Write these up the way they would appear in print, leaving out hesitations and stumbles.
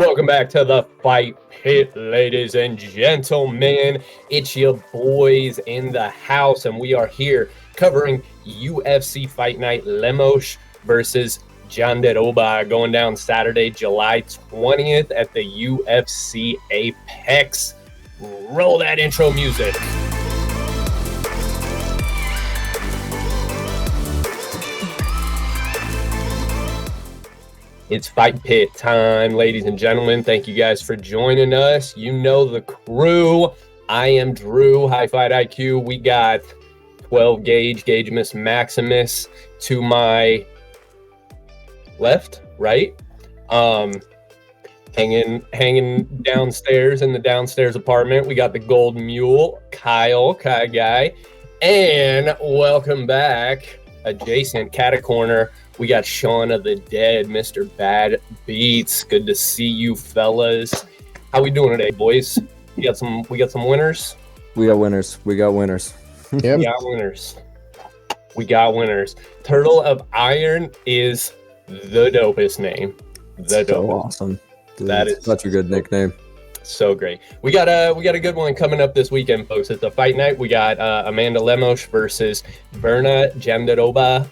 Welcome back to the Fight Pit, ladies and gentlemen. It's your boys in the house, and we are here covering UFC Fight Night Lemos versus Jandiroba, going down Saturday, July 20th at the UFC Apex. Roll that intro music. It's Fight Pit time, ladies and gentlemen. Thank you guys for joining us. You know the crew. I am Drew, High Fight IQ. We got 12 Gaugemus Maximus to my left, right? Hanging downstairs in the downstairs apartment. We got the Gold Mule, Kai Guy. And welcome back, adjacent Cata Corner. We got Shaun of the Dead, Mr. Bad Beats. Good to see you, fellas. How we doing today, boys? We got some winners. We got winners. Yep. We got winners. Turtle of Iron is the dopest name. So awesome. Dude, that is such a good nickname. So great. We got a good one coming up this weekend, folks. It's the Fight Night. We got Amanda Lemos versus Verna Jandiroba.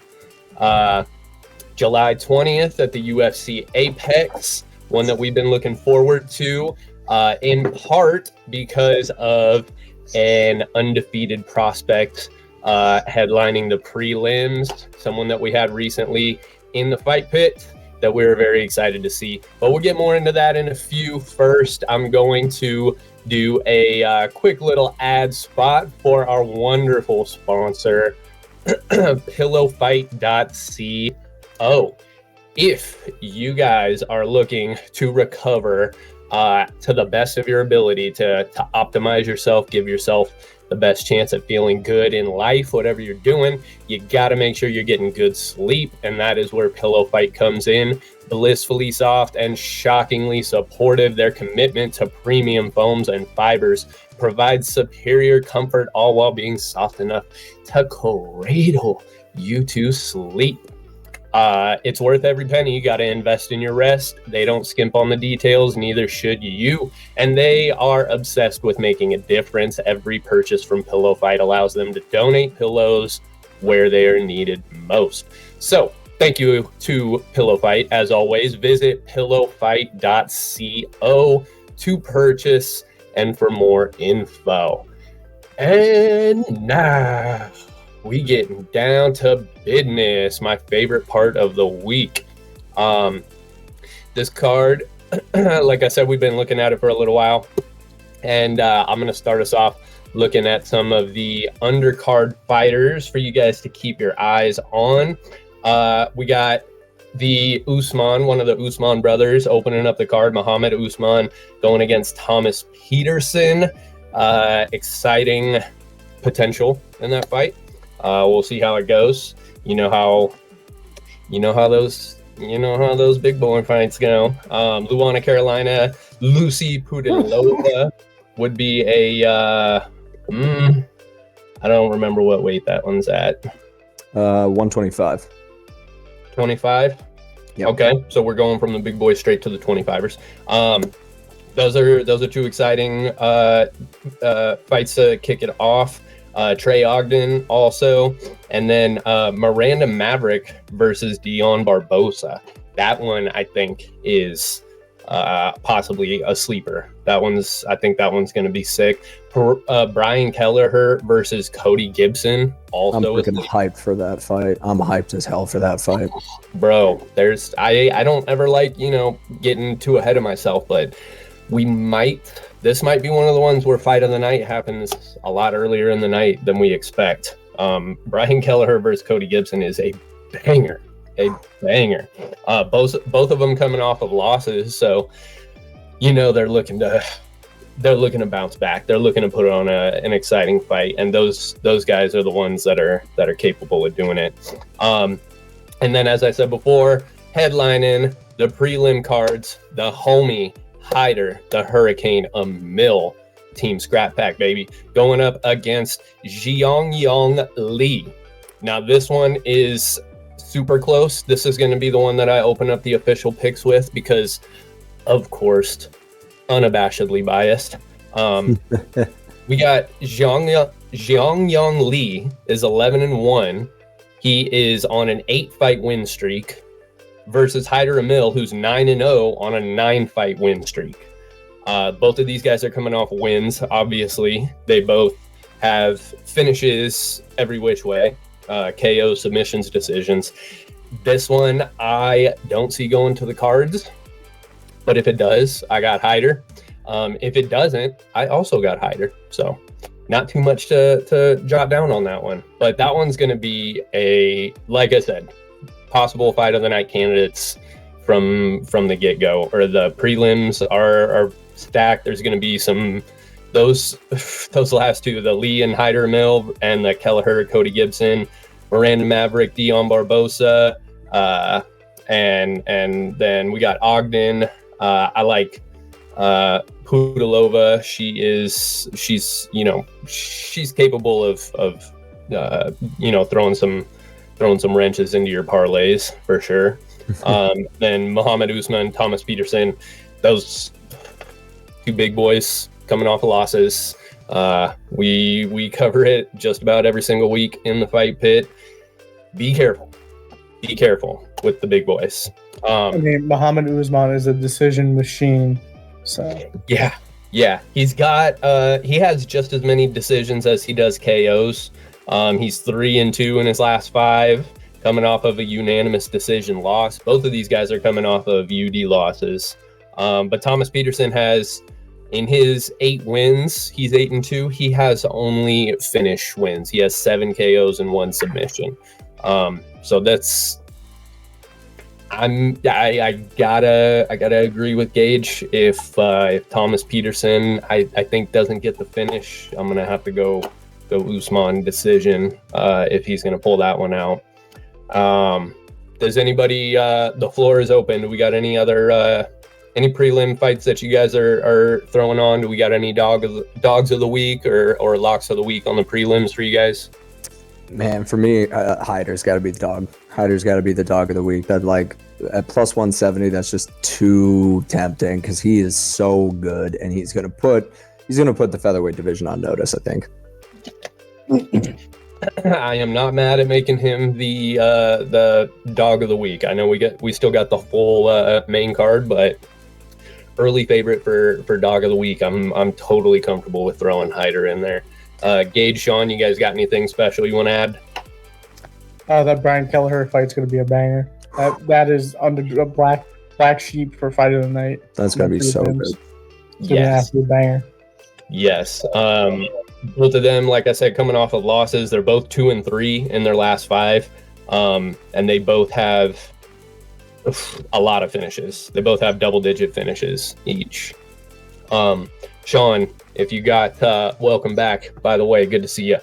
July 20th at the UFC Apex, one that we've been looking forward to, in part because of an undefeated prospect headlining the prelims, someone that we had recently in the Fight Pit that we were very excited to see. But we'll get more into that in a few. First, I'm going to do a quick little ad spot for our wonderful sponsor, pillowfight.co. If you guys are looking to recover to the best of your ability to optimize yourself, give yourself the best chance at feeling good in life, whatever you're doing, you got to make sure you're getting good sleep, and that is where Pillow Fight comes in. Blissfully soft and shockingly supportive, their commitment to premium foams and fibers provides superior comfort, all while being soft enough to cradle you to sleep. It's worth every penny. You got to invest in your rest. They don't skimp on the details, neither should you. And they are obsessed with making a difference. Every purchase from Pillow Fight allows them to donate pillows where they are needed most. So thank you to Pillow Fight. As always, visit pillowfight.co to purchase and for more info. And now we getting down to business, my favorite part of the week. This card, like I said, we've been looking at it for a little while, and I'm going to start us off looking at some of the undercard fighters for you guys to keep your eyes on. We got the Usman, one of the Usman brothers, opening up the card. Muhammad Usman going against Thomas Peterson. Exciting potential in that fight. We'll see how it goes. You know how those big boy fights go. Luana, Carolina, Lucy Pudilova would be a I don't remember what weight that one's at. 125. 25. Yep. Okay, so we're going from the big boys straight to the 25ers. Those are two exciting fights to kick it off. Trey Ogden also, and then Miranda Maverick versus Dion Barbosa. That one I think is possibly a sleeper. I think that one's going to be sick. Brian Kelleher versus Cody Gibson. Also, I'm freaking hyped for that fight. I'm hyped as hell for that fight, bro. I don't ever like getting too ahead of myself, but this might be one of the ones where fight of the night happens a lot earlier in the night than we expect. Brian Kelleher versus Cody Gibson is a banger. Both of them coming off of losses, so they're looking to bounce back. They're looking to put on an exciting fight, and those guys are the ones that are capable of doing it. And then, as I said before, headlining the prelim cards, the homie Hyder, the Hurricane Emil, Team Scrap Pack, baby, going up against Jiangyong Lee. Now, this one is super close. This is going to be the one that I open up the official picks with because of course, unabashedly biased. We got Xiangyang Li is 11-1. He is on an 8-fight win streak versus Hyder Emil, who's 9-0 on a 9-fight win streak. Both of these guys are coming off wins. Obviously, they both have finishes every which way, KO, submissions, decisions. This one I don't see going to the cards, but if it does, I got Hyder. If it doesn't, I also got Hyder. So not too much to jot down on that one. But that one's going to be like I said, possible fight of the night candidates from the get-go. Or the prelims are stacked. There's going to be those last two, the Lee and Hyder Emil, and the Kelleher, Cody Gibson, Miranda Maverick, Dion Barbosa, and then we got Ogden. I like Pudilova. She's capable of throwing some wrenches into your parlays for sure. Then Muhammad Usman, Thomas Peterson, those two big boys coming off of losses. We cover it just about every single week in the fight pit. Be careful with the big boys. Muhammad Usman is a decision machine. So yeah, he's got he has just as many decisions as he does KOs. He's 3-2 in his last 5, coming off of a unanimous decision loss. Both of these guys are coming off of UD losses. But Thomas Peterson has, in his 8 wins, he's 8-2. He has only finish wins. He has 7 KOs and 1 submission. So that's, I gotta agree with Gage. If Thomas Peterson, I think, doesn't get the finish, I'm gonna have to go Usman decision if he's gonna pull that one out. Does anybody? The floor is open. Do we got any other any prelim fights that you guys are throwing on? Do we got any dogs of the week or locks of the week on the prelims for you guys? Man, for me, Hyder's got to be the dog. Hyder's got to be the dog of the week. That, like, at plus 170, that's just too tempting because he is so good, and he's gonna put the featherweight division on notice, I think. I am not mad at making him the dog of the week. I know we still got the full main card, but early favorite for dog of the week, I'm totally comfortable with throwing Hyder in there. Gage, Sean, you guys got anything special you want to add? That Brian Kelleher fight's going to be a banger. That is under a black sheep for fight of the night. That's going to be so good. Yes. A banger. Yes. Both of them, like I said, coming off of losses. They're both 2-3 in their last 5. And they both have a lot of finishes. They both have double-digit finishes each. Sean, if you got welcome back, by the way, good to see you.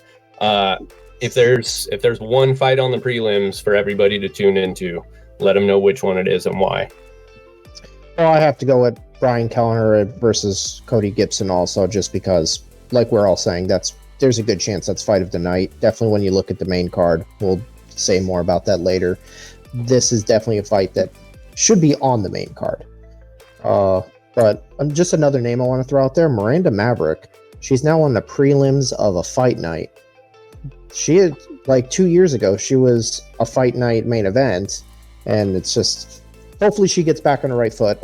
If there's one fight on the prelims for everybody to tune into, let them know which one it is and why. Well, I have to go with Brian Kelleher versus Cody Gibson also, just because, like we're all saying, there's a good chance that's fight of the night. Definitely when you look at the main card, we'll say more about that later. This is definitely a fight that should be on the main card. But just another name I want to throw out there, Miranda Maverick. She's now on the prelims of a fight night. She had, like 2 years ago, she was a fight night main event, and it's just, hopefully she gets back on the right foot,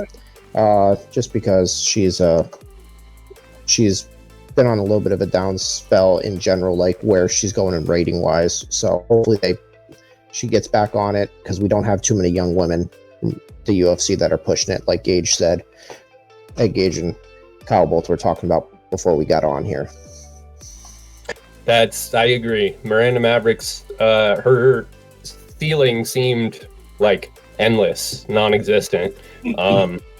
just because she's been on a little bit of a down spell in general, like where she's going in rating wise. So hopefully she gets back on it, because we don't have too many young women in the UFC that are pushing it, like Gage said. Hey, Gage and Kyle both were talking about before we got on here. I agree. Miranda Maverick's, her ceiling seemed like endless, non-existent.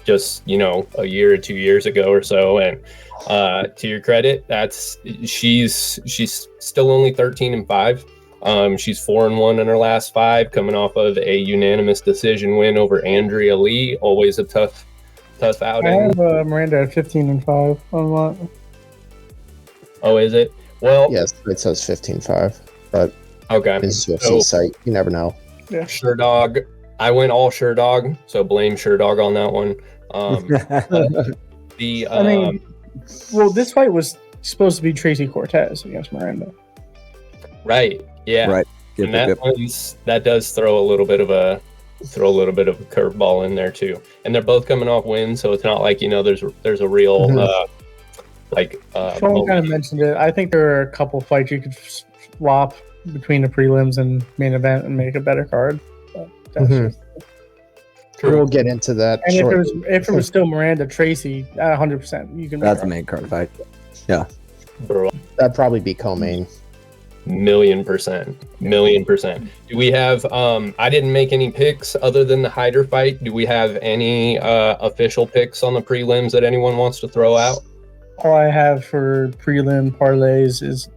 Just, a year or 2 years ago or so. And to your credit, she's still only 13-5. She's 4-1 in her last 5, coming off of a unanimous decision win over Andrea Lee. Always a tough outing. I have Miranda at 15-5 online. Oh, is it? Well, yes, it says 15-5, but okay. It's UFC site. You never know. Yeah. Sure, dog. I went all Sherdog, so blame Sherdog on that one. I mean, well, this fight was supposed to be Tracy Cortez against Miranda. Right. Yeah. Right. And that does throw a little bit of a curveball in there too. And they're both coming off wins, so it's not like, there's a real Sean kind of mentioned it. I think there are a couple fights you could swap between the prelims and main event and make a better card. But that's just, we'll get into that. and if it was still Miranda Tracy, 100%, you can. That's a main card fight. Yeah, that'd probably be co-main. $1,000,000%. Do we have? I didn't make any picks other than the Hyder fight. Do we have any official picks on the prelims that anyone wants to throw out? All I have for prelim parlays is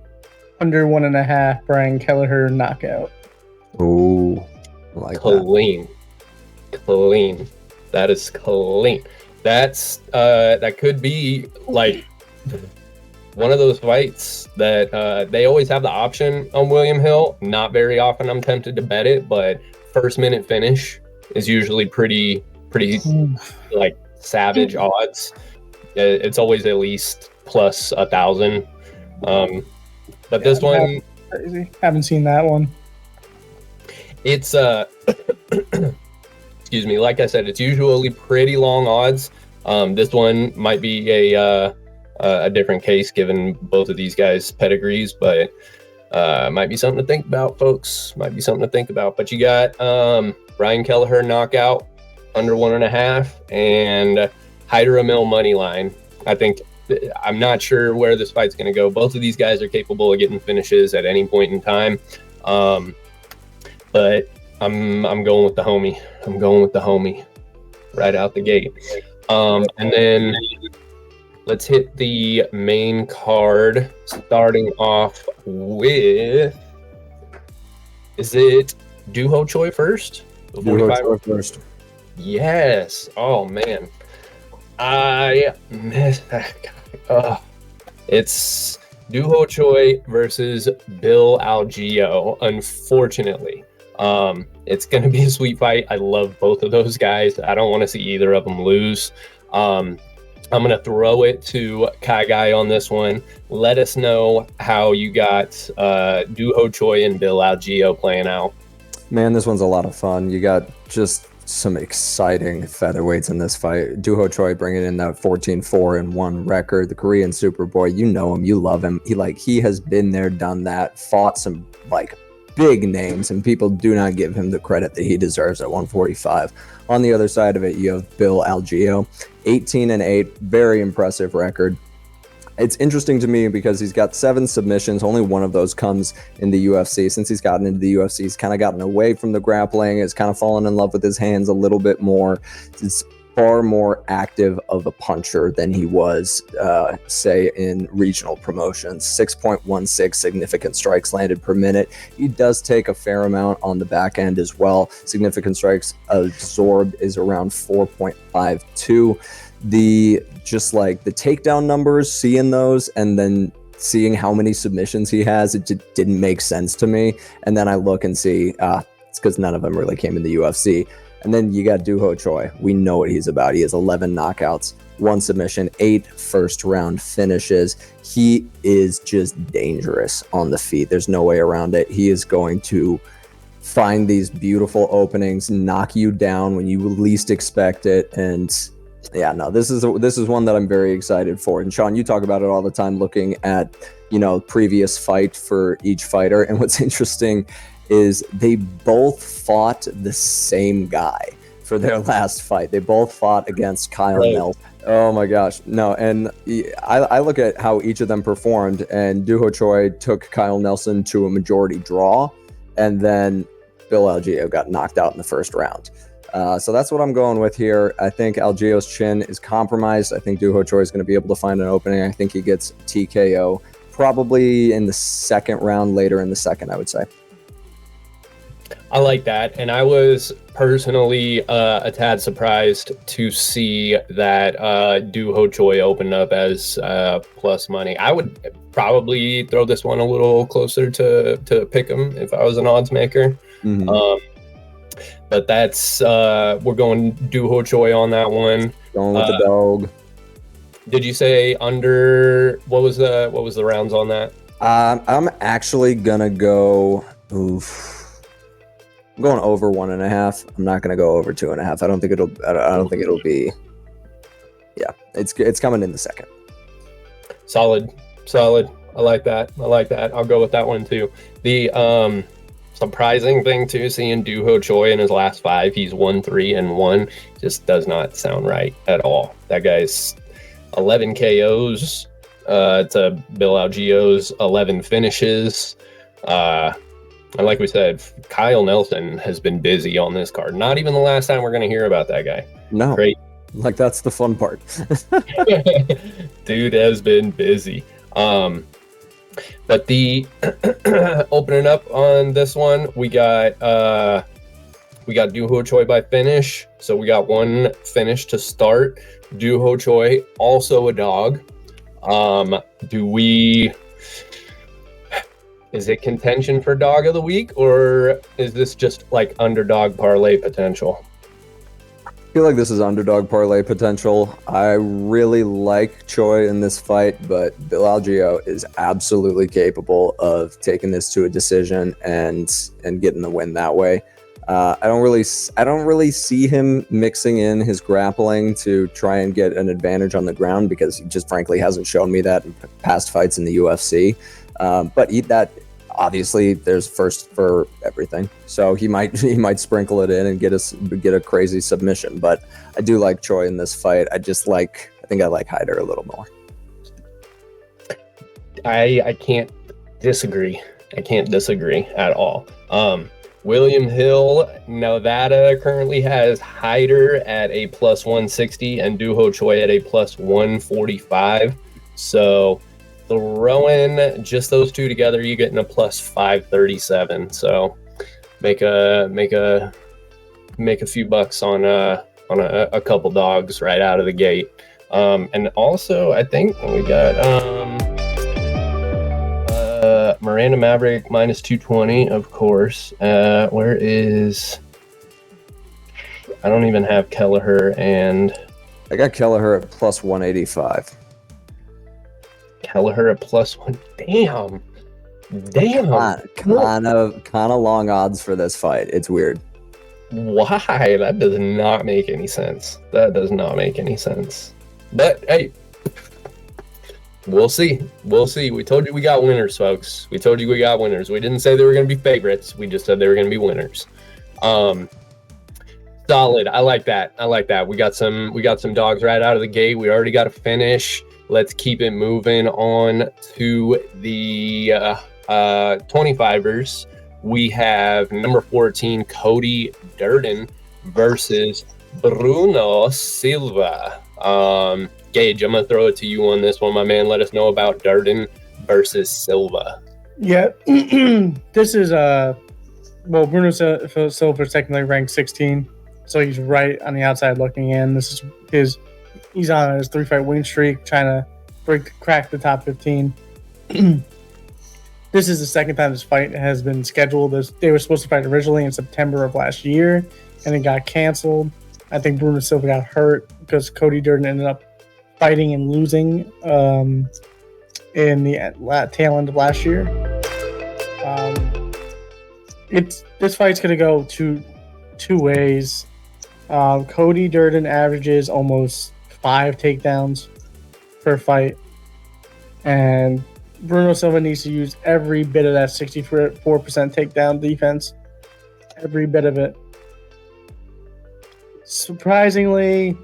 under 1.5 Brian Kelleher knockout. Ooh, I like clean. That is clean. That's that could be like one of those fights that they always have the option on William Hill. Not very often I'm tempted to bet it, but first minute finish is usually pretty like savage odds. It's always at least plus 1,000. But this one, crazy. Haven't seen that one. It's excuse me. Like I said, it's usually pretty long odds. This one might be a different case given both of these guys' pedigrees, but might be something to think about, folks. Might be something to think about. But you got Brian Kelleher knockout under 1.5 and Hyder Mill money line. I'm not sure where this fight's going to go. Both of these guys are capable of getting finishes at any point in time. But I'm going with the homie. I'm going with the homie right out the gate. And then let's hit the main card, starting off with, is it Doo Ho Choi first? Doo Ho Choi first. Yes. Oh, man. I missed that guy. It's Doo Ho Choi versus Bill Algeo, unfortunately. It's going to be a sweet fight. I love both of those guys. I don't want to see either of them lose. I'm going to throw it to Kai Guy on this one. Let us know how you got Doo Ho Choi and Bill Algeo playing out. Man, this one's a lot of fun. You got just some exciting featherweights in this fight. Doo Ho Choi bringing in that 14-4-1 record. The Korean Superboy, you know him, you love him. He has been there, done that, fought some big names, and people do not give him the credit that he deserves at 145. On the other side of it, you have Bill Algeo, 18-8, very impressive record. It's interesting to me because he's got 7 submissions. Only one of those comes in the UFC. Since he's gotten into the UFC, he's kind of gotten away from the grappling, has kind of fallen in love with his hands a little bit more. It's far more active of a puncher than he was, say, in regional promotions. 6.16 significant strikes landed per minute. He does take a fair amount on the back end as well. Significant strikes absorbed is around 4.52. The takedown numbers, seeing those and then seeing how many submissions he has, it just didn't make sense to me. And then I look and see, it's because none of them really came in the UFC. And then you got Doo Ho Choi. We know what he's about. He has 11 knockouts, 1 submission, 8 first-round finishes. He is just dangerous on the feet. There's no way around it. He is going to find these beautiful openings, knock you down when you least expect it, and yeah, no, this is one that I'm very excited for. And Sean, you talk about it all the time, looking at, previous fight for each fighter. And what's interesting is they both fought the same guy for their last fight. They both fought against Kyle Nelson. Oh my gosh. No, and I look at how each of them performed, and Doo Ho Choi took Kyle Nelson to a majority draw, and then Bill Algeo got knocked out in the first round. So that's what I'm going with here. I think Algeo's chin is compromised. I think Doo Ho Choi is going to be able to find an opening. I think he gets TKO probably in the second round, later in the second, I would say. I like that. And I was personally a tad surprised to see that Doo Ho Choi opened up as plus money. I would probably throw this one a little closer to pick him if I was an odds maker. Mm-hmm. But that's we're going Duho Choi on that one. Going with the dog. Did you say under? What was the rounds on that? I'm actually gonna go. I'm going over 1.5. I'm not gonna go over 2.5. I don't think it'll be. Yeah, it's coming in the second. Solid. I like that. I'll go with that one too. The surprising thing too, seeing Duho Choi in his last 5, he's 1-3-1, just does not sound right at all. That guy's 11 KOs to Bill Algio's 11 finishes. And like we said, Kyle Nelson has been busy on this card. Not even the last time we're going to hear about that guy. No. Great. Like, that's the fun part. Dude has been busy. But the opening up on this one, we got Duho Choi by finish. So we got one finish to start. Duho Choi, also a dog. Is it contention for dog of the week, or is this just like underdog parlay potential? I feel like this is underdog parlay potential. I really like Choi in this fight, but Bill Algio is absolutely capable of taking this to a decision and getting the win that way. I don't really see him mixing in his grappling to try and get an advantage on the ground, because he just frankly hasn't shown me that in past fights in the UFC. But that obviously there's first for everything, so he might sprinkle it in and get a crazy submission. But I do like Choi in this fight. I think I like Hyder a little more. I can't disagree. At all. William Hill, Nevada currently has Hyder at a plus 160 and Duho Choi at a plus 145. So throwing just those two together, you're getting a plus 537. So make a few bucks on a couple dogs right out of the gate. And also, I think we got Miranda Maverick minus 220, of course. Where is? I don't even have Kelleher, and I got Kelleher at plus 185. Kelleher at plus 1. Damn. Kind of long odds for this fight. It's weird. Why? That does not make any sense. But hey, we'll see. We told you we got winners, folks. We didn't say they were going to be favorites. We just said they were going to be winners. Solid. I like that. We got some dogs right out of the gate. We already got a finish. Let's keep it moving on to the 25ers. We have number 14, Cody Durden versus Bruno Silva. Gage, I'm going to throw it to you on this one, my man. Let us know about Durden versus Silva. Yeah, this is Bruno Silva is technically ranked 16, so he's right on the outside looking in. This is he's on his 3-fight win streak, trying to crack the top 15. This is the second time this fight has been scheduled. They were supposed to fight originally in September of last year, and it got canceled. I think Bruno Silva got hurt because Cody Durden ended up fighting and losing in the tail end of last year. This fight's going to go two ways. Cody Durden averages almost 5 takedowns per fight, and Bruno Silva needs to use every bit of that 64% takedown defense, every bit of it. Surprisingly,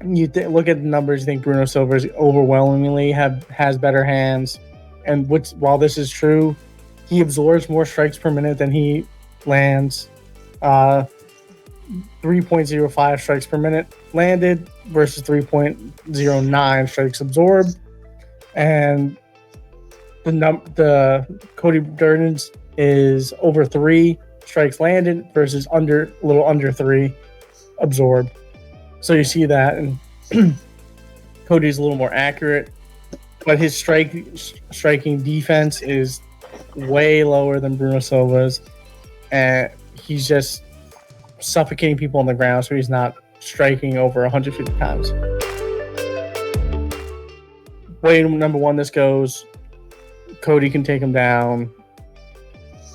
you look at the numbers, you think Bruno Silva overwhelmingly has better hands, and while this is true, he absorbs more strikes per minute than he lands. 3.05 strikes per minute landed versus 3.09 strikes absorbed, and the Cody Durden's is over 3 strikes landed versus a little under 3 absorbed. So you see that, and Cody's a little more accurate, but his striking defense is way lower than Bruno Silva's, and he's just suffocating people on the ground, so he's not striking over 150 pounds. Way number one, this goes. Cody can take him down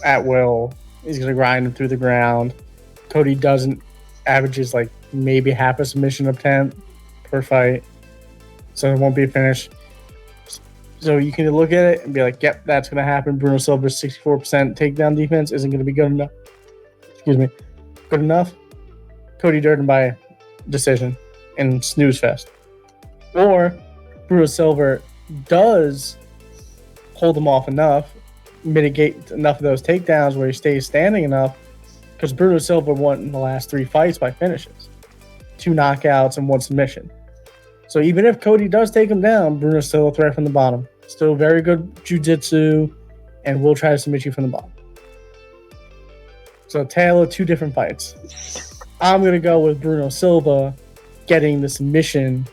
at will. He's going to grind him through the ground. Cody averages like maybe half a submission attempt per fight, so it won't be a finish. So you can look at it and be like, yep, that's going to happen. Bruno Silva's 64% takedown defense isn't going to be good enough. Good enough. Cody Durden by decision and snooze fest. Or Bruno Silva does hold him off enough, mitigate enough of those takedowns where he stays standing enough, because Bruno Silva won in the last 3 fights by finishes. 2 knockouts and 1 submission. So even if Cody does take him down, Bruno's still a threat from the bottom. Still very good jiu-jitsu, and will try to submit you from the bottom. So tale of 2 different fights. I'm going to go with Bruno Silva getting the submission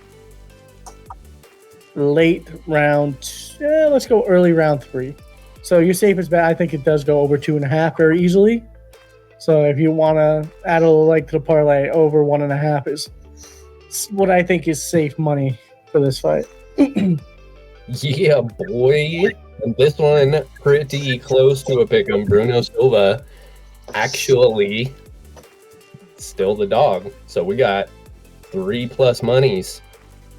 late round. Let's go early round 3. So your safest bet, I think it does go over 2.5 very easily. So if you want to add a little leg to the parlay, over 1.5 is what I think is safe money for this fight. Yeah, boy. And this one pretty close to a pick 'em. Bruno Silva actually still the dog. So we got 3+ monies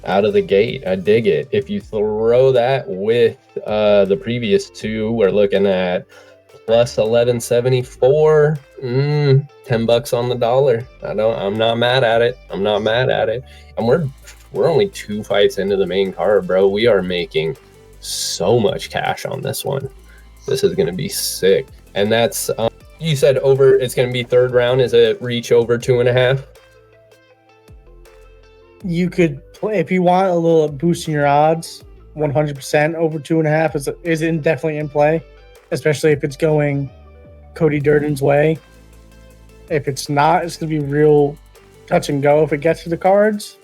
out of the gate. I dig it. If you throw that with the previous 2, we're looking at plus 1174, $10 on the dollar. I'm not mad at it. And we're only 2 fights into the main card, bro. We are making so much cash on this one. This is going to be sick. And that's, you said over, it's going to be 3rd round. Is it reach over 2.5? You could play, if you want a little boost in your odds, 100% over 2.5 is definitely in play, especially if it's going Cody Durden's way. If it's not, it's going to be real touch and go if it gets to the cards.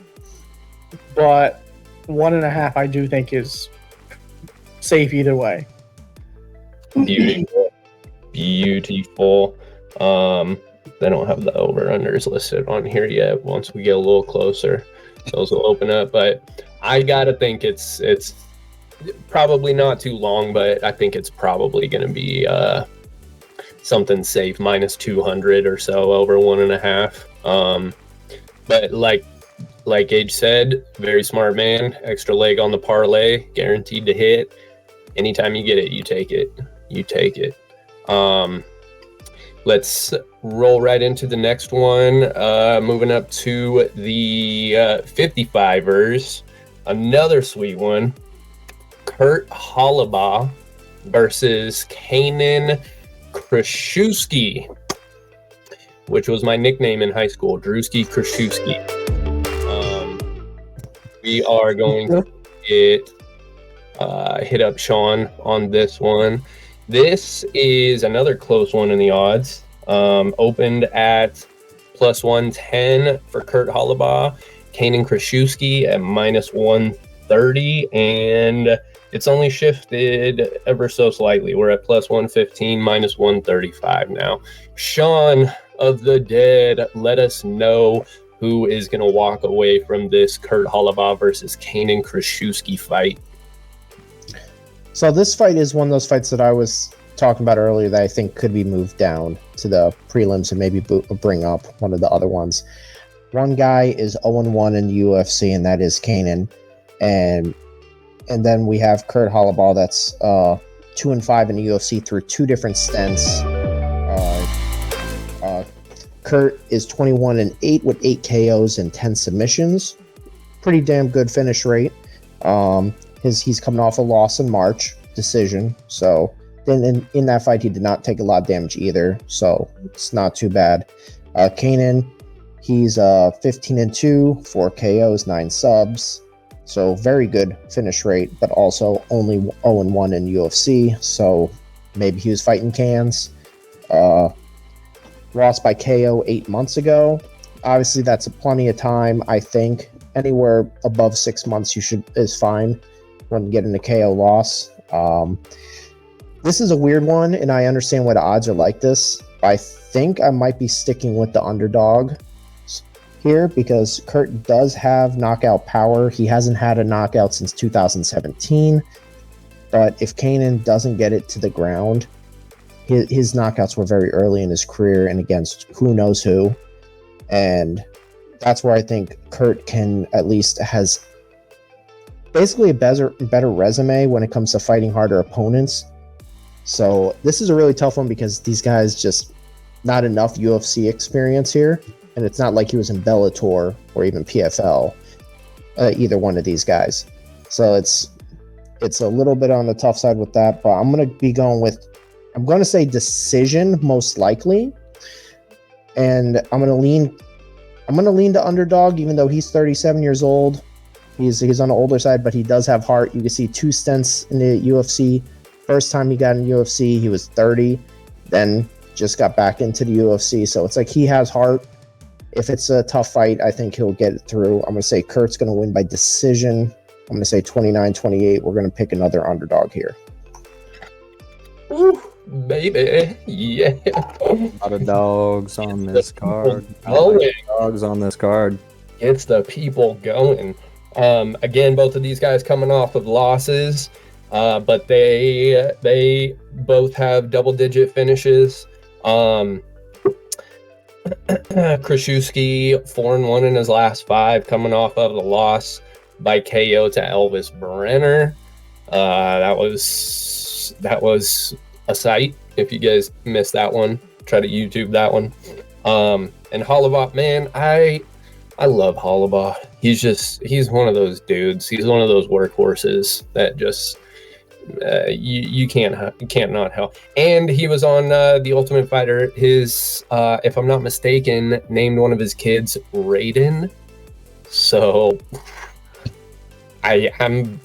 But 1.5, I do think is safe either way. Beautiful. They don't have the over-unders listed on here yet. Once we get a little closer, those will open up. But I gotta think it's probably not too long, but I think it's probably going to be something safe, minus 200 or so over 1.5. But like Gage said, very smart man. Extra leg on the parlay, guaranteed to hit. Anytime you get it, you take it. Let's roll right into the next one. Moving up to the 55ers. Another sweet one. Kurt Holobaugh versus Kanan Kraszewski, which was my nickname in high school, Drewski Kraszewski. We are going to hit up Sean on this one. This is another close one in the odds. Opened at plus 110 for Kurt Holobaugh, Kanan Kraszewski at minus 130, and it's only shifted ever so slightly. We're at plus 115, minus 135 now. Sean of the Dead, let us know who is going to walk away from this Kurt Holobaugh versus Kanan Kraszewski fight. So this fight is one of those fights that I was talking about earlier that I think could be moved down to the prelims and maybe bring up one of the other ones. One guy is 0-1 in the UFC, and that is Kanan. And then we have Kurt Holobaugh that's 2-5 in the UFC through 2 different stints. Kurt is 21-8 with 8 KOs and 10 submissions. Pretty damn good finish rate. He's coming off a loss in March, decision. So then in that fight, he did not take a lot of damage either. So it's not too bad. Kanan, he's 15-2, 4 KOs, 9 subs. So very good finish rate, but also only 0-1 in UFC. So maybe he was fighting cans. Lost by KO 8 months ago. Obviously, that's plenty of time. I think anywhere above 6 months is fine when getting a KO loss. This is a weird one, and I understand why the odds are like this. I think I might be sticking with the underdog here because Kurt does have knockout power. He hasn't had a knockout since 2017. But if Kanan doesn't get it to the ground, his knockouts were very early in his career and against who knows who. And that's where I think Kurt can at least has basically a better resume when it comes to fighting harder opponents. So this is a really tough one because these guys just not enough UFC experience here. And it's not like he was in Bellator or even PFL, either one of these guys. So it's a little bit on the tough side with that, but I'm going to say decision most likely. And I'm going to lean to underdog, even though he's 37 years old. He's on the older side, but he does have heart. You can see 2 stints in the UFC. First time he got in UFC, he was 30, then just got back into the UFC. So it's like he has heart. If it's a tough fight, I think he'll get it through. I'm going to say Kurt's going to win by decision. I'm going to say 29-28. We're going to pick another underdog here. Ooh, baby. Yeah. A lot of dogs on this card. Dogs on this card. It's the people going. Again, both of these guys coming off of losses, but they both have double-digit finishes. Krzyzewski 4-1 in his last 5, coming off of the loss by KO to Elvis Brenner. That was a sight. If you guys missed that one, try to YouTube that one. And Holloway, man, I love Holloway. He's one of those dudes. He's one of those workhorses that just you can't not help. And he was on The Ultimate Fighter. His if I'm not mistaken, named one of his kids Raiden. So I don't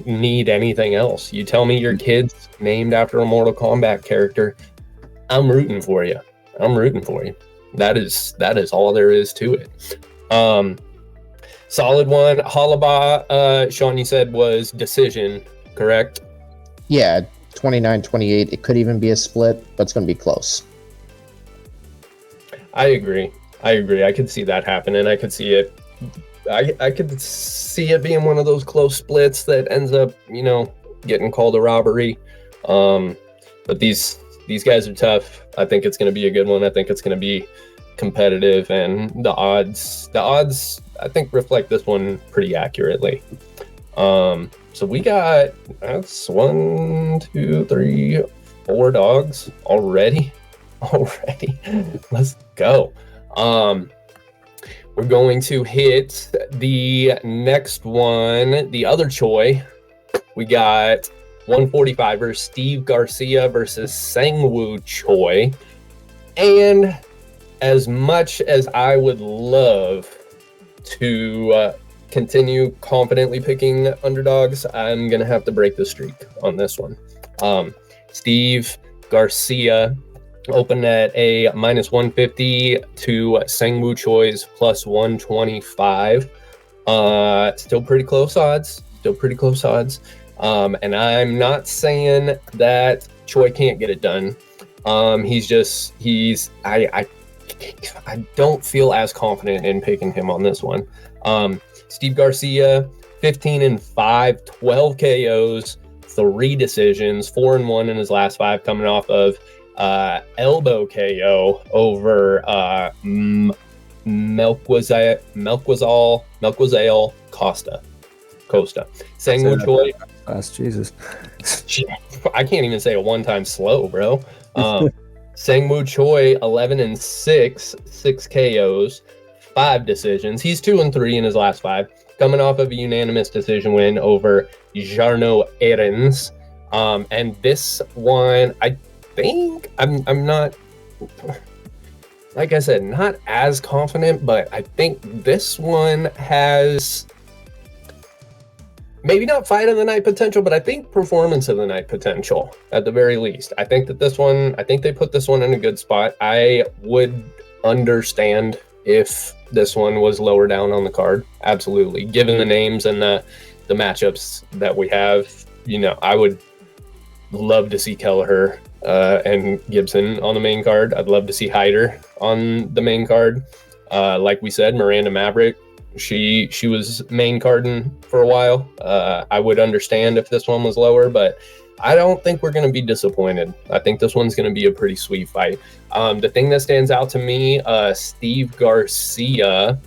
need anything else. You tell me your kid's named after a Mortal Kombat character, I'm rooting for you. That is all there is to it. Solid one. Holloway, Sean, you said was decision, correct? Yeah, 29-28. It could even be a split, but it's going to be close. I agree. I could see that happening. I could see it. I could see it being one of those close splits that ends up, getting called a robbery. But these guys are tough. I think it's going to be a good one. I think it's going to be competitive, and the odds I think reflect this one pretty accurately. So we got, that's 1, 2, 3, 4 dogs already. Let's go. We're going to hit the next one, the other Choi. We got 145er Steve Garcia versus Sangwoo Choi. And as much as I would love to continue confidently picking underdogs, I'm going to have to break the streak on this one. Steve Garcia opened at a -150 to Sangwoo Choi's +125. Still pretty close odds. And I'm not saying that Choi can't get it done. I don't feel as confident in picking him on this one. Steve Garcia, 15-5, 12 KOs, 3 decisions, 4-1 in his last 5, coming off of elbow KO over Melquizal Costa. Sangwoo Choi. Jesus. I can't even say a one-time slow, bro. Sangwoo Choi, 11-6, 6 KOs, 5 decisions. He's 2-3 in his last 5, coming off of a unanimous decision win over Jarno Ahrens. And this one, I think I'm not, like I said, not as confident, but I think this one has maybe not fight of the night potential, but I think performance of the night potential at the very least. I think they put this one in a good spot. I would understand if this one was lower down on the card. Absolutely. Given the names and the matchups that we have, I love to see Kelleher and Gibson on the main card. I'd love to see Hyder on the main card. Like we said, Miranda Maverick, she was main carding for a while. I would understand if this one was lower, but I don't think we're going to be disappointed. I think this one's going to be a pretty sweet fight. The thing that stands out to me, Steve Garcia,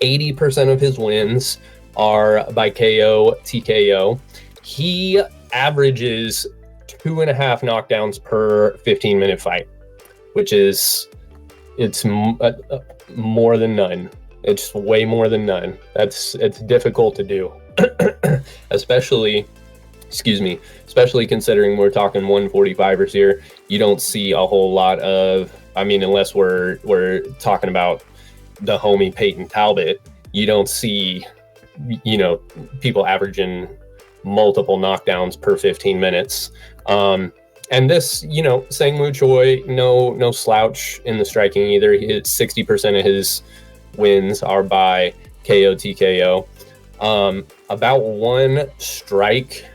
80% of his wins are by KO, TKO. He averages 2.5 knockdowns per 15-minute fight, which is, it's more than none. It's way more than none. It's difficult to do, especially considering we're talking 145ers here. You don't see a whole lot of, I mean, unless we're talking about the homie Peyton Talbot, you don't see, you know, people averaging multiple knockdowns per 15 minutes. And this, you know, Sang-Woo Choi, no slouch in the striking either. 60% of his wins are by KO, TKO. About 1 strike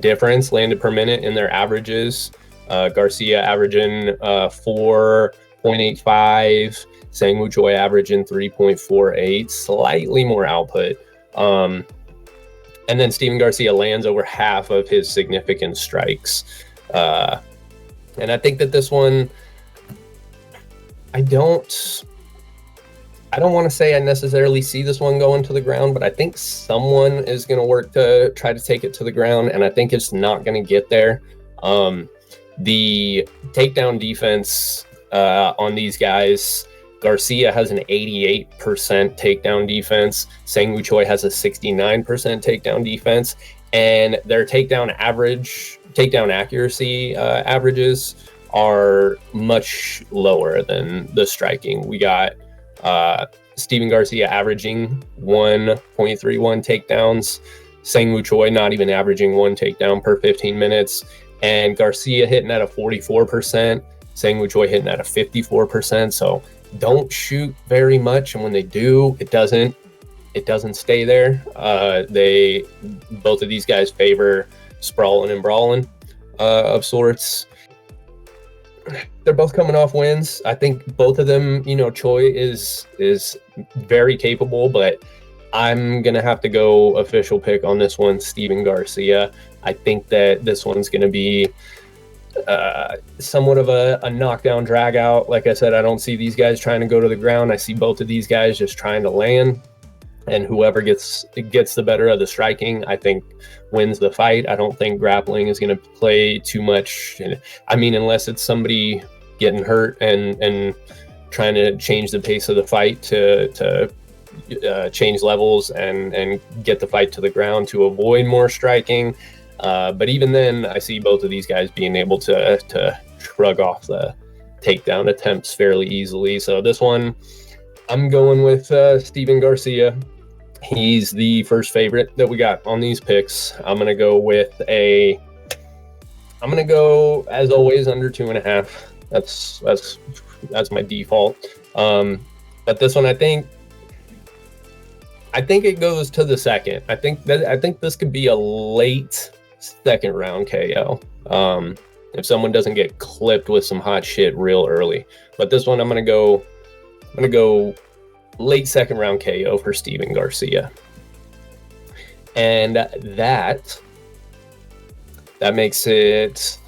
difference landed per minute in their averages. Garcia averaging 4.85, Sang-Woo Choi averaging 3.48, slightly more output. And then Steven Garcia lands over half of his significant strikes. And I think that this one, I don't want to say I necessarily see this one going to the ground, but I think someone is going to work to try to take it to the ground, and I think it's not going to get there. The takedown defense on these guys, Garcia has an 88% takedown defense. Sang-Woo Choi has a 69% takedown defense, and their takedown accuracy averages are much lower than the striking. We got Steven Garcia averaging 1.31 takedowns, Sang-Woo Choi not even averaging 1 takedown per 15 minutes, and Garcia hitting at a 44%, Sang-Woo Choi hitting at a 54%. So don't shoot very much, and when they do, it doesn't stay there. Both of these guys favor sprawling and brawling of sorts. They're both coming off wins. I think both of them, you know, Choi is very capable, but I'm gonna have to go official pick on this one, Steven Garcia. I think that this one's gonna be somewhat of a knockdown drag out. Like I said, I don't see these guys trying to go to the ground. I see both of these guys just trying to land, and whoever gets the better of the striking, I think, wins the fight. I don't think grappling is going to play too much. I mean, unless it's somebody getting hurt and trying to change the pace of the fight to change levels and get the fight to the ground to avoid more striking. But even then, I see both of these guys being able to shrug off the takedown attempts fairly easily. So this one, I'm going with Steven Garcia. He's the first favorite that we got on these picks. I'm gonna go, as always, under 2.5. That's my default. But this one, I think it goes to the second. I think this could be a late second round KO. If someone doesn't get clipped with some hot shit real early. But this one, I'm gonna go late second round KO for Steven Garcia. And that makes it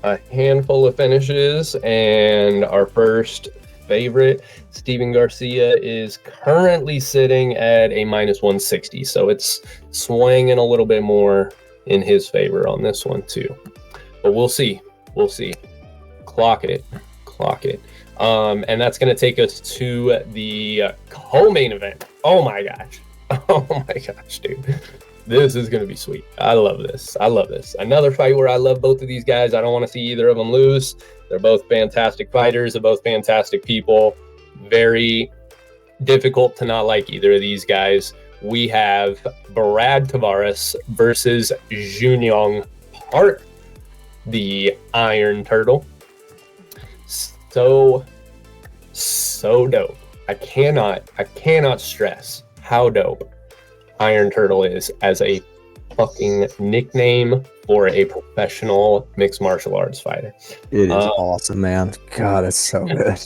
a handful of finishes, and our first favorite, Steven Garcia, is currently sitting at a -160, so it's swinging a little bit more in his favor on this one too, but we'll see. Clock it. And that's going to take us to the co-main event. Oh my gosh, dude. This is going to be sweet. I love this. Another fight where I love both of these guys. I don't want to see either of them lose. They're both fantastic fighters. They're both fantastic people. Very difficult to not like either of these guys. We have Brad Tavares versus Junyong Park, the Iron Turtle. So dope. I cannot stress how dope Iron Turtle is as a fucking nickname for a professional mixed martial arts fighter. It is awesome, man. God, it's so good.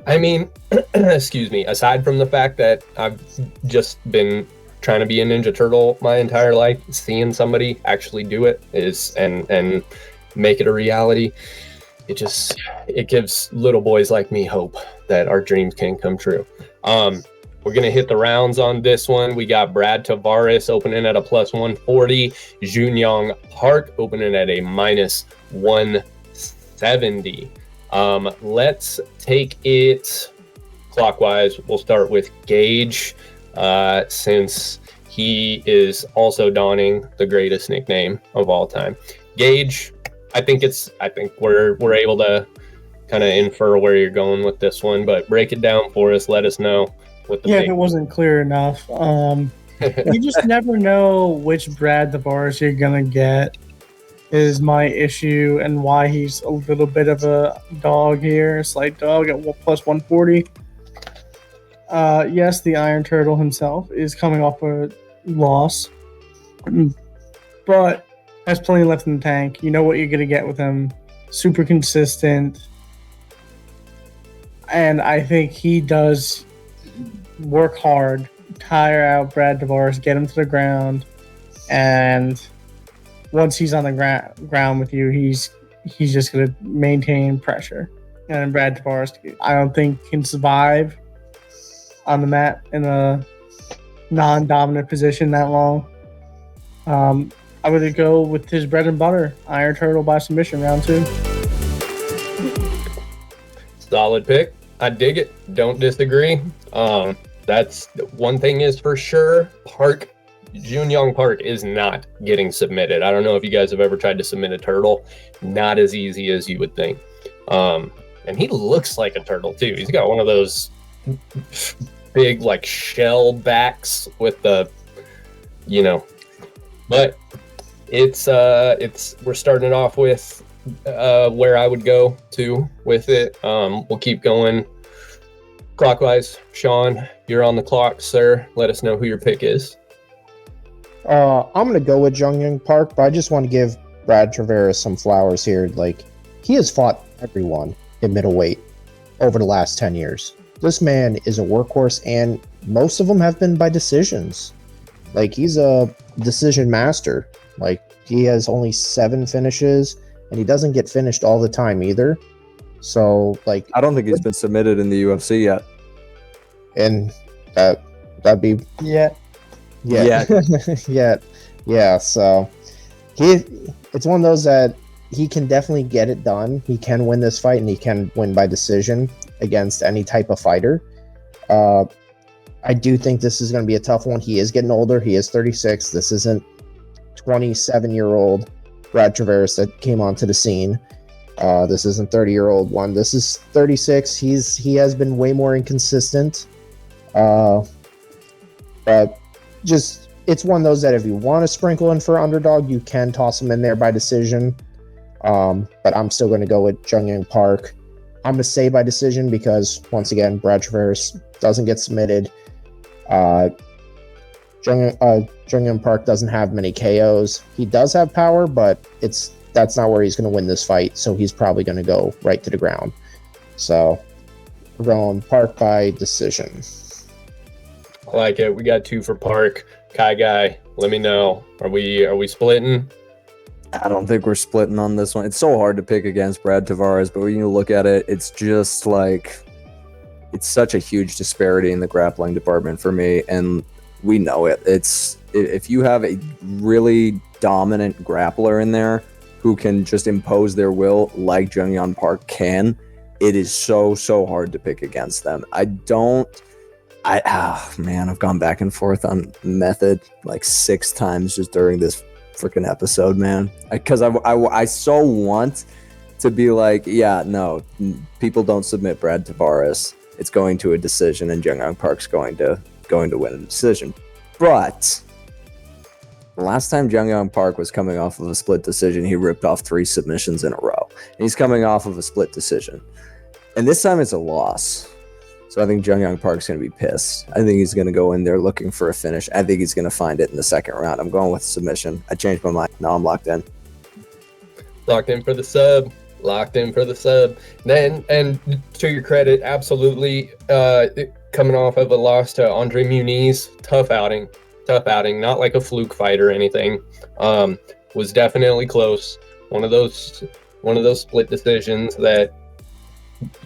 I mean, excuse me, aside from the fact that I've just been trying to be a Ninja Turtle my entire life, seeing somebody actually do it and make it a reality, it gives little boys like me hope that our dreams can come true. We're going to hit the rounds on this one. We got Brad Tavares opening at a plus 140, Junyoung Park opening at a minus 170. Let's take it clockwise. We'll start with Gage, since he is also donning the greatest nickname of all time. Gage, I think we're able to kind of infer where you're going with this one, but break it down for us. Let us know what the If it wasn't clear enough. You just never know which Brad Tavares you're gonna get is my issue, and why he's a little bit of a dog here, a slight dog at plus 140. Yes, the Iron Turtle himself is coming off a loss, but has plenty left in the tank. You know what you're gonna get with him. Super consistent, and I think he does work hard, tire out Brad Tavares, get him to the ground, and once he's on the ground with you, he's just going to maintain pressure. And Brad Tavares, I don't think, can survive on the mat in a non-dominant position that long. I would go with his bread and butter, Iron Turtle by submission, round 2. Solid pick. I dig it. Don't disagree. That's one thing is for sure. Junyoung Park is not getting submitted. I don't know if you guys have ever tried to submit a turtle. Not as easy as you would think. And he looks like a turtle too. He's got one of those big like shell backs with the, but we're starting it off with where I would go to with it. We'll keep going clockwise. Sean, you're on the clock, sir. Let us know who your pick is. I'm going to go with Junyoung Park, but I just want to give Brad Tavares some flowers here. Like, he has fought everyone in middleweight over the last 10 years. This man is a workhorse, and most of them have been by decisions. Like, he's a decision master. Like, he has only 7 finishes, and he doesn't get finished all the time either. So, like, I don't think he's been submitted in the UFC yet. And that'd be Yeah. yeah. So it's one of those that he can definitely get it done. He can win this fight, and he can win by decision against any type of fighter. I do think this is going to be a tough one. He is getting older. He is 36. This isn't 27-year-old Brad Tavares that came onto the scene. This isn't 30-year-old one. This is 36. He has been way more inconsistent. But just, it's one of those that if you want to sprinkle in for underdog, you can toss him in there by decision. But I'm still going to go with Junyoung Park. I'm going to say by decision because, once again, Brad Tavares doesn't get submitted. Junyoung Park doesn't have many KOs. He does have power, but that's not where he's going to win this fight, so he's probably going to go right to the ground. So we're going Park by decision. I like it. We got 2 for Park. Kai Guy, let me know. Are we splitting? I don't think we're splitting on this one. It's so hard to pick against Brad Tavares, but when you look at it, it's just like, it's such a huge disparity in the grappling department for me, and we know it. It's, if you have a really dominant grappler in there who can just impose their will like Junyoung Park can, it is so hard to pick against them. I've gone back and forth on method like 6 times just during this freaking episode, man. Because I so want to be like, yeah, no, people don't submit Brad Tavares. It's going to a decision, and Junyoung Park's going to win a decision. But the last time Junyoung Park was coming off of a split decision, he ripped off 3 submissions in a row. And he's coming off of a split decision. And this time it's a loss. So I think Jung Young Park's going to be pissed. I think he's going to go in there looking for a finish. I think he's going to find it in the second round. I'm going with submission. I changed my mind. Now I'm locked in. Locked in for the sub. Locked in for the sub. Then, and to your credit, absolutely coming off of a loss to Andre Muniz. Tough outing. Not like a fluke fight or anything. Was definitely close. One of those split decisions that,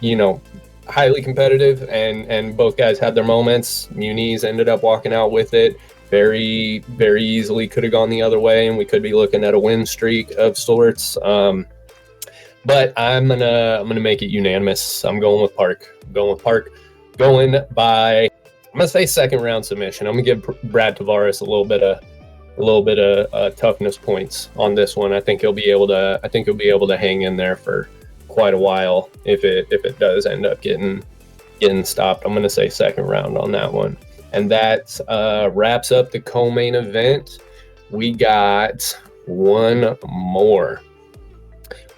you know, highly competitive, and both guys had their moments. Muniz ended up walking out with it very, very easily. Could have gone the other way, and we could be looking at a win streak of sorts. But I'm gonna make it unanimous. I'm going with Park. Going by, I'm gonna say second round submission. I'm gonna give Brad Tavares a little bit of toughness points on this one. I think he'll be able to hang in there for quite a while if it does end up getting stopped. I'm going to say second round on that one. And that wraps up the co-main event. We got one more.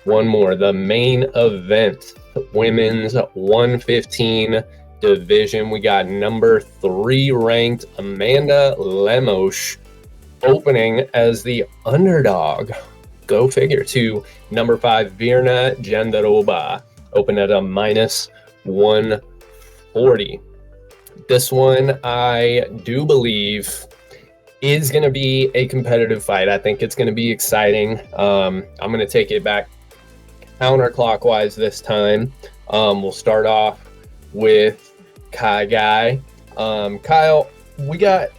The main event, women's 115 division. We got number 3 ranked Amanda Lemos opening as the underdog. Go figure, to number 5 Virna Jandiroba, open at a minus 140. This one, I do believe, is going to be a competitive fight. I think it's going to be exciting. I'm going to take it back counterclockwise this time. We'll start off with Kai Guy. Kyle, we got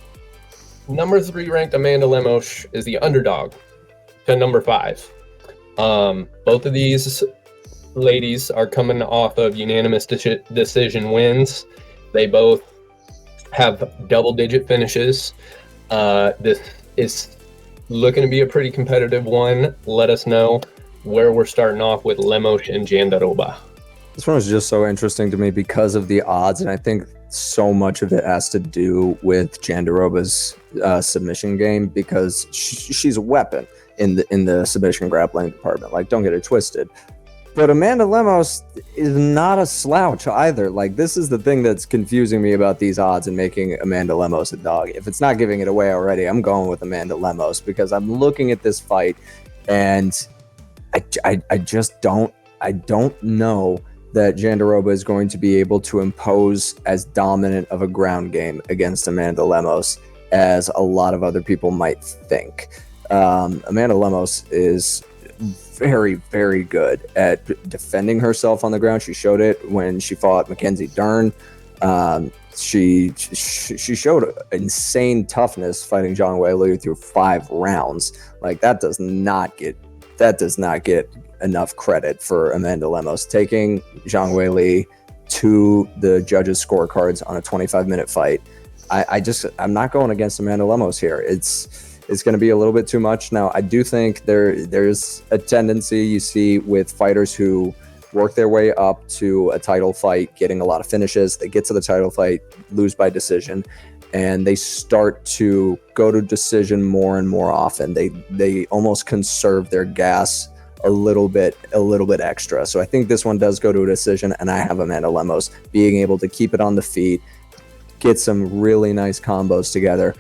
number 3 ranked Amanda Lemos is the underdog to number 5. Both of these ladies are coming off of unanimous decision wins. They both have double-digit finishes. This is looking to be a pretty competitive one. Let us know where we're starting off with Lemos and Jandiroba. This one was just so interesting to me because of the odds, and I think so much of it has to do with Jandiroba's submission game, because she's a weapon in the submission grappling department. Like, don't get it twisted. But Amanda Lemos is not a slouch either. Like, this is the thing that's confusing me about these odds and making Amanda Lemos a dog. If it's not giving it away already, I'm going with Amanda Lemos, because I'm looking at this fight and I just don't know that Jandiroba is going to be able to impose as dominant of a ground game against Amanda Lemos as a lot of other people might think. Amanda Lemos is very, very good at defending herself on the ground. She showed it when she fought Mackenzie Dern. She showed insane toughness fighting Zhang Weili through 5 rounds. Like, that does not get enough credit for Amanda Lemos. Taking Zhang Weili to the judges' scorecards on a 25-minute fight. I'm not going against Amanda Lemos here. It's going to be a little bit too much. Now, I do think there's a tendency you see with fighters who work their way up to a title fight, getting a lot of finishes. They get to the title fight, lose by decision, and they start to go to decision more and more often. They almost conserve their gas a little bit extra. So I think this one does go to a decision, and I have Amanda Lemos being able to keep it on the feet, get some really nice combos together.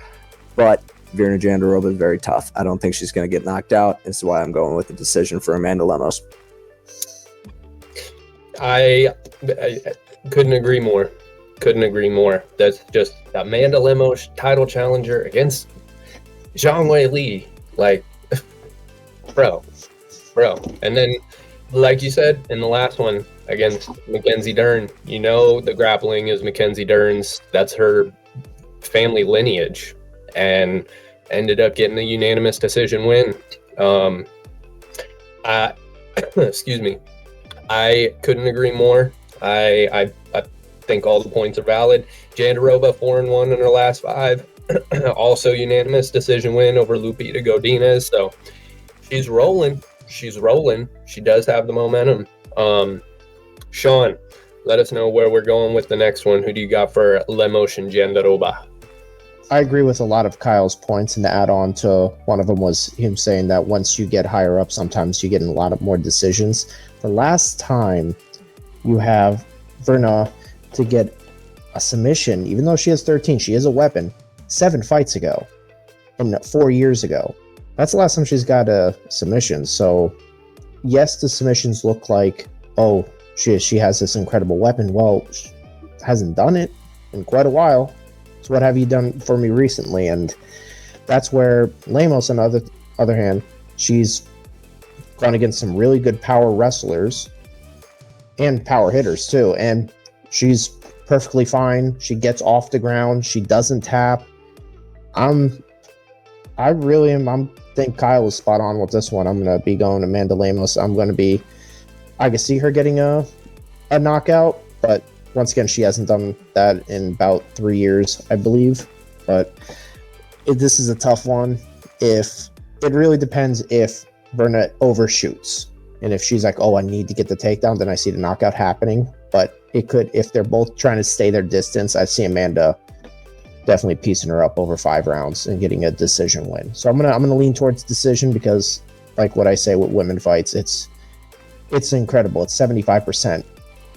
But Virna Jandiroba is very tough. I don't think she's going to get knocked out. This is why I'm going with the decision for Amanda Lemos. I couldn't agree more. That's just Amanda Lemos, title challenger against Zhang Weili. Like, bro. And then, like you said, in the last one against Mackenzie Dern, you know the grappling is Mackenzie Dern's. That's her family lineage, and ended up getting a unanimous decision win. Excuse me. I couldn't agree more. I think all the points are valid. Jandiroba 4-1 in her last 5. Also unanimous decision win over Lupita Godinez. So she's rolling. She does have the momentum. Sean, let us know where we're going with the next one. Who do you got for Lemos and Jandiroba? I agree with a lot of Kyle's points, and to add on to one of them was him saying that once you get higher up, sometimes you get in a lot of more decisions. The last time you have Virna to get a submission, even though she has 13, she is a weapon, 7 fights ago and 4 years ago. That's the last time she's got a submission. So yes, the submissions look like, oh, she has this incredible weapon. Well, she hasn't done it in quite a while. So what have you done for me recently? And that's where Lemos, on the other hand, she's gone against some really good power wrestlers and power hitters too. And she's perfectly fine. She gets off the ground. She doesn't tap. I think Kyle is spot on with this one. I'm going to be going Amanda Lemos. I can see her getting a knockout, but once again, she hasn't done that in about 3 years, I believe. But this is a tough one. It really depends if Burnett overshoots. And if she's like, oh, I need to get the takedown, then I see the knockout happening. But it could, if they're both trying to stay their distance, I see Amanda definitely piecing her up over 5 rounds and getting a decision win. So I'm gonna lean towards decision because, like what I say with women fights, it's incredible. It's 75% of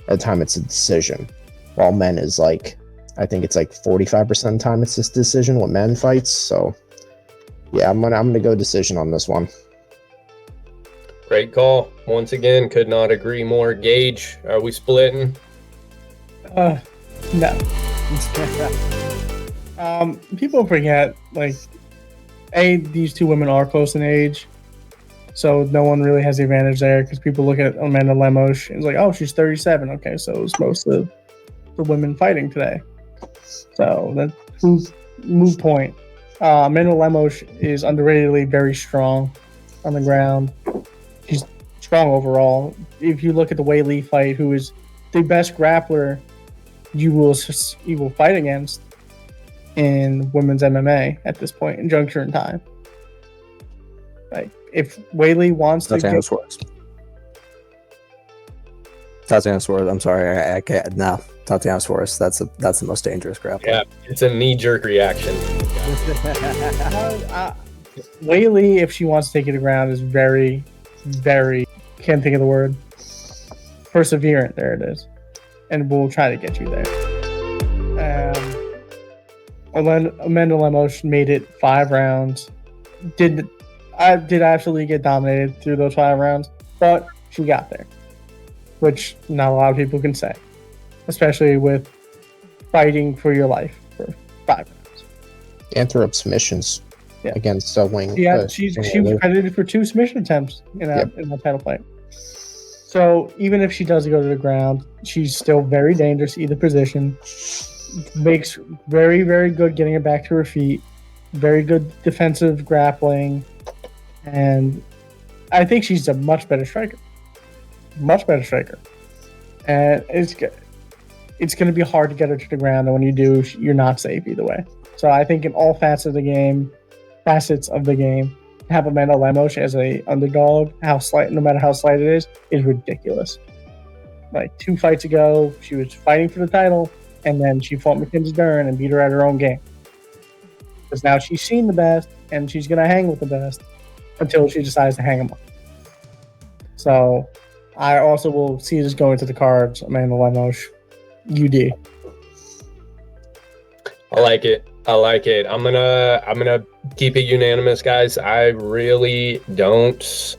the time it's a decision, while men is like, I think it's like 45% of the time it's this decision with men fights. So yeah, I'm gonna go decision on this one. Great call. Once again, could not agree more. Gage, are we splitting? No. People forget, like, these two women are close in age, so no one really has the advantage there because people look at Amanda Lemos and it's like, oh, she's 37. Okay, so it's most of the women fighting today. So that's moot point. Amanda Lemos is underratedly very strong on the ground. She's strong overall. If you look at the Wei Li fight, who is the best grappler you will fight against in women's MMA at this point in juncture in time. Like, if Wei Li wants Tatiana Suarez. I'm sorry, I can't. No, Tatiana Suarez. That's the most dangerous grappler. Yeah, it's a knee-jerk reaction. Wei Li, if she wants to take it to ground, is very, very, can't think of the word, perseverant. There it is. And we'll try to get you there. Amanda Lemos made it 5 rounds. Did absolutely get dominated through those 5 rounds, but she got there, which not a lot of people can say, especially with fighting for your life for 5 rounds. And threw up submissions against Wing. Yeah, she was credited for 2 submission attempts in that title fight. So even if she does go to the ground, she's still very dangerous either position. Makes very, very good getting it back to her feet. Very good defensive grappling. And I think she's a much better striker. Much better striker. And it's going to be hard to get her to the ground. And when you do, you're not safe either way. So I think in all facets of the game, have Amanda Lemos as a underdog, no matter how slight it is ridiculous. Like 2 fights ago, she was fighting for the title, and then she fought Mackenzie Dern and beat her at her own game. Because now she's seen the best, and she's going to hang with the best until she decides to hang them up. So I also will see this going to the cards, Amanda Lemos, UD. I like it. I'm gonna keep it unanimous, guys. I really don't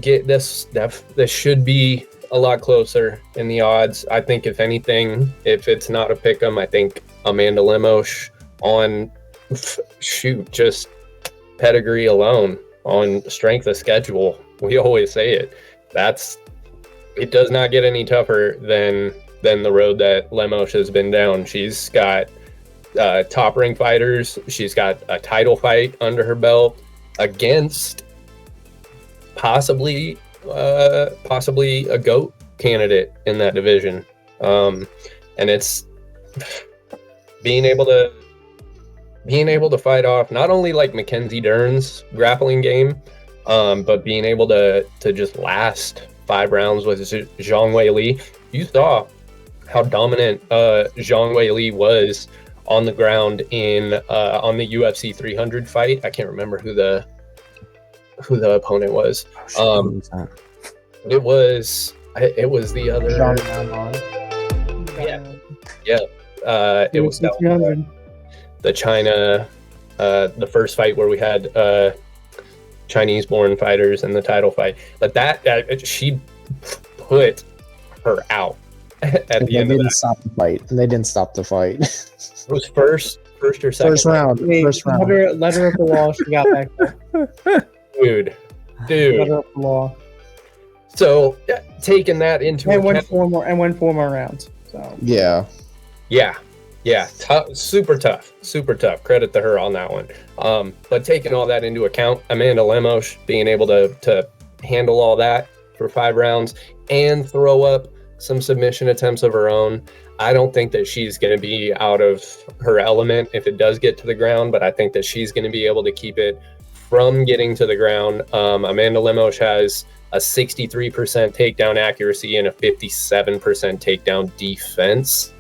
get this. This should be a lot closer in the odds. I think if anything, if it's not a pick 'em, I think Amanda Lemos on just pedigree alone, on strength of schedule. We always say it. It does not get any tougher than the road that Lemos has been down. She's got top ring fighters. She's got a title fight under her belt against possibly a GOAT candidate in that division. And it's being able to fight off not only like Mackenzie Dern's grappling game, but being able to just last 5 rounds with Zhang Wei Li. You saw how dominant Zhang Wei Li was on the ground on the UFC 300 fight. I can't remember who the opponent was. It was the other. Yeah. It was UFC 300. the China, the first fight where we had Chinese-born fighters in the title fight. But she put her out at And the end of that. stop the fight. And they didn't stop the fight. It was first or second. First round. Wait, First round. let her up the wall. She got back there. Dude. Let her up the wall. So taking that into And won account, 4 more rounds. So Yeah. yeah, tough, super tough. Credit to her on that one. But taking all that into account, Amanda Lemos being able to handle all that for 5 rounds and throw up some submission attempts of her own. I don't think that she's going to be out of her element if it does get to the ground, but I think that she's going to be able to keep it from getting to the ground. Amanda Lemos has a 63% takedown accuracy and a 57% takedown defense.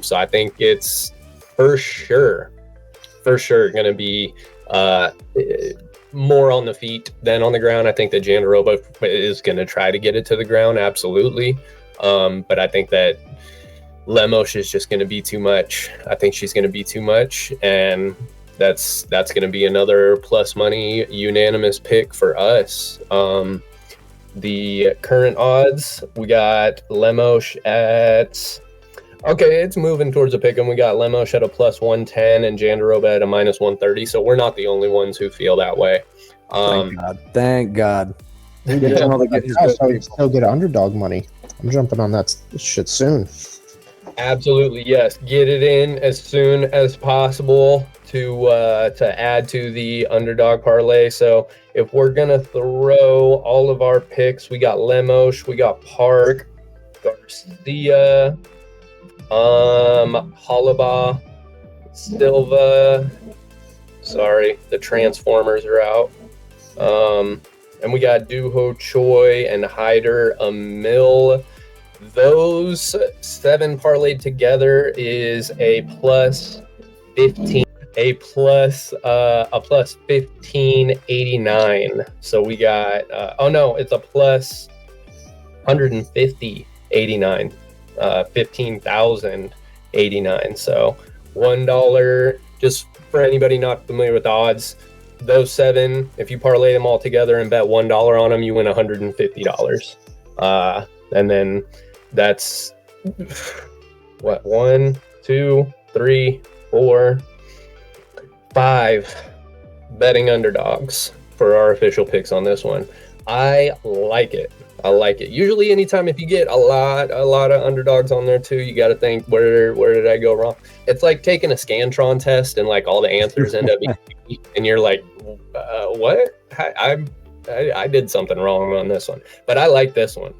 So I think it's for sure going to be more on the feet than on the ground. I think that Jandiroba is going to try to get it to the ground, absolutely. But I think that Lemos is just going to be too much. I think she's going to be too much, and that's going to be another plus money unanimous pick for us. The current odds, we got Lemos at, okay, it's moving towards a pick 'em. We got Lemos at a plus 110 and Jandiroba at a minus 130. So we're not the only ones who feel that way. Thank God. Still get underdog money. I'm jumping on that shit soon. Absolutely, yes. Get it in as soon as possible to add to the underdog parlay. So if we're gonna throw all of our picks, we got Lemos, we got Park, Garcia, Halaba, Silva. Sorry, the Transformers are out. And we got Duho Choi and Hyder Amil. Those 7 parlayed together is a plus 15, a plus 1589. So we got it's a plus 150.89, 15,089. So $1, just for anybody not familiar with odds, those 7, if you parlay them all together and bet $1 on them, you win $150. And then that's what, 1, 2, 3, 4, 5 betting underdogs for our official picks on this one. I like it. Usually anytime if you get a lot of underdogs on there too, you got to think, where did I go wrong? It's like taking a Scantron test and like all the answers end up being and you're like, what? I did something wrong on this one. But I like this one.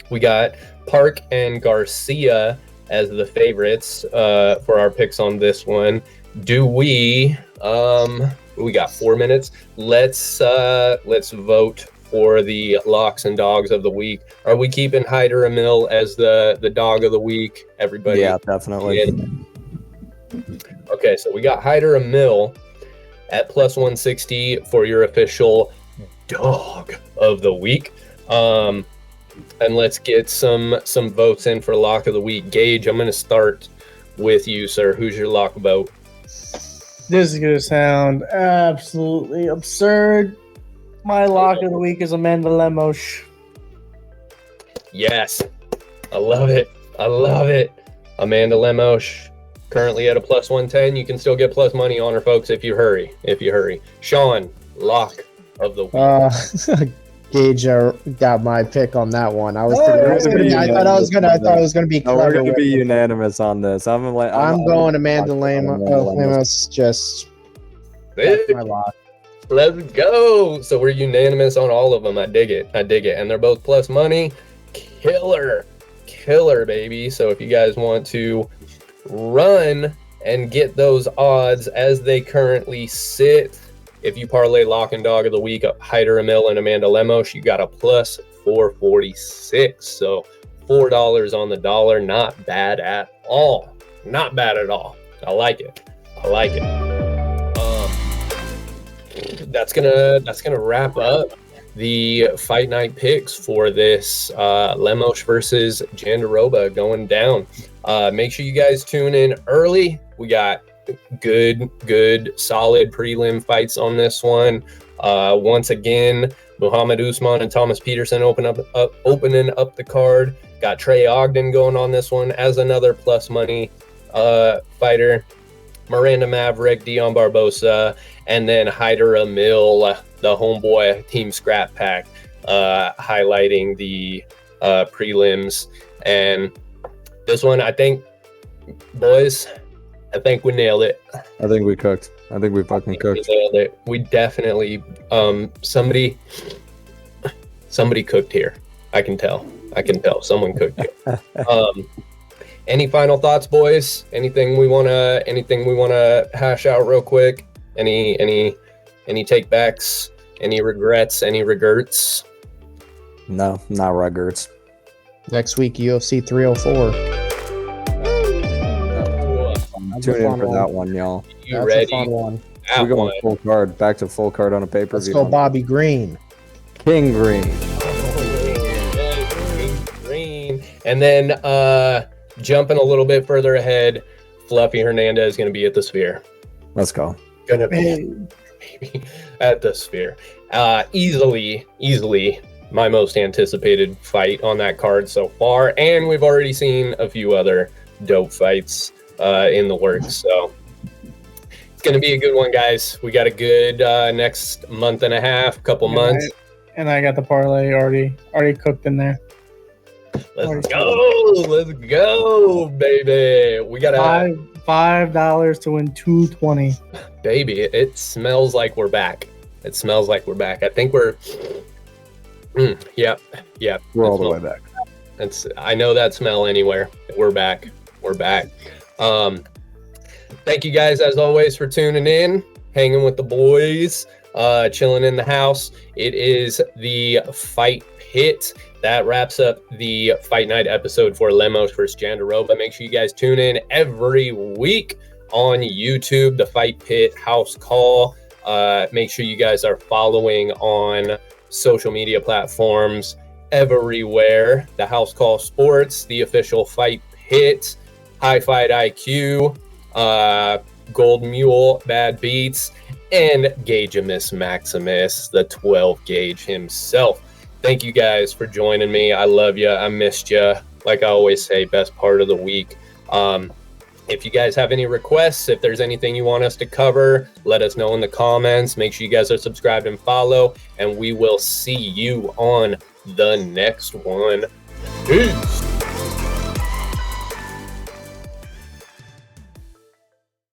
We got Park and Garcia as the favorites for our picks on this one. Do we got 4 minutes. Let's vote for the locks and dogs of the week. Are we keeping Hyder Amil as the dog of the week? Everybody? Yeah, definitely. Okay, so we got Hyder Amil at plus 160 for your official dog of the week. And let's get some votes in for lock of the week. Gage, I'm going to start with you, sir. Who's your lock vote? This is going to sound absolutely absurd. My lock of the week is Amanda Lemos. Yes. I love it. Amanda Lemos, currently at a plus 110. You can still get plus money on her, folks, if you hurry. Sean, lock of the week. Gage got my pick on that one. I thought it was gonna be clever. We're gonna be unanimous on this. I'm going Amanda Lemos. Just that's my lock. Let's go. So we're unanimous on all of them. I dig it. And they're both plus money. Killer, baby. So if you guys want to run and get those odds as they currently sit, if you parlay lock and dog of the week up Hyder Amil and Amanda Lemos, you got a plus 446. So $4 on the dollar. Not bad at all. I like it. That's gonna wrap up the fight night picks for this Lemos versus Jandiroba going down. Make sure you guys tune in early. We got good, solid prelim fights on this one. Once again, Muhammad Usman and Thomas Peterson opening up the card. Got Trey Ogden going on this one as another plus money fighter. Miranda Maverick, Dion Barbosa, and then Hyder Amil, the homeboy Team Scrap Pack, highlighting the prelims. And this one, I think, boys, I think we nailed it. I think we cooked. I think we fucking cooked. We nailed it. We definitely, somebody cooked here. I can tell. Someone cooked here. Any final thoughts, boys? Anything we wanna hash out real quick? Any takebacks? Any regrets? Any regrets? No, not regrets. Next week, UFC 304. Tune in for that one, y'all. You That's ready? a fun one. We're going full card. Back to full card on a pay-per-view. Let's go Bobby Green. King Green. Green. And then jumping a little bit further ahead, Fluffy Hernandez is going to be at the Sphere. Let's go. Gonna be at the Sphere. Easily my most anticipated fight on that card so far, and we've already seen a few other dope fights in the works. So it's gonna be a good one, guys. We got a good next month and a half, couple months. And I got the parlay already cooked in there. Let's go, baby. We got $5 to win $220. Baby, it smells like we're back. I think we're yep. We're all the way back. I know that smell anywhere. We're back. Thank you guys as always for tuning in, hanging with the boys, chilling in the house. It is the Fight Pit. That wraps up the Fight Night episode for Lemos versus Jandiroba. Make sure you guys tune in every week on YouTube, the Fight Pit House Call. Make sure you guys are following on social media platforms everywhere. The House Call Sports, the official Fight Pit, High Fight IQ, Gold Mule, Bad Beats, and Gaugeamus Maximus, the 12 gauge himself. Thank you guys for joining me. I love you. I missed you. Like I always say, best part of the week. If you guys have any requests, if there's anything you want us to cover, let us know in the comments. Make sure you guys are subscribed and follow, and we will see you on the next one. Peace.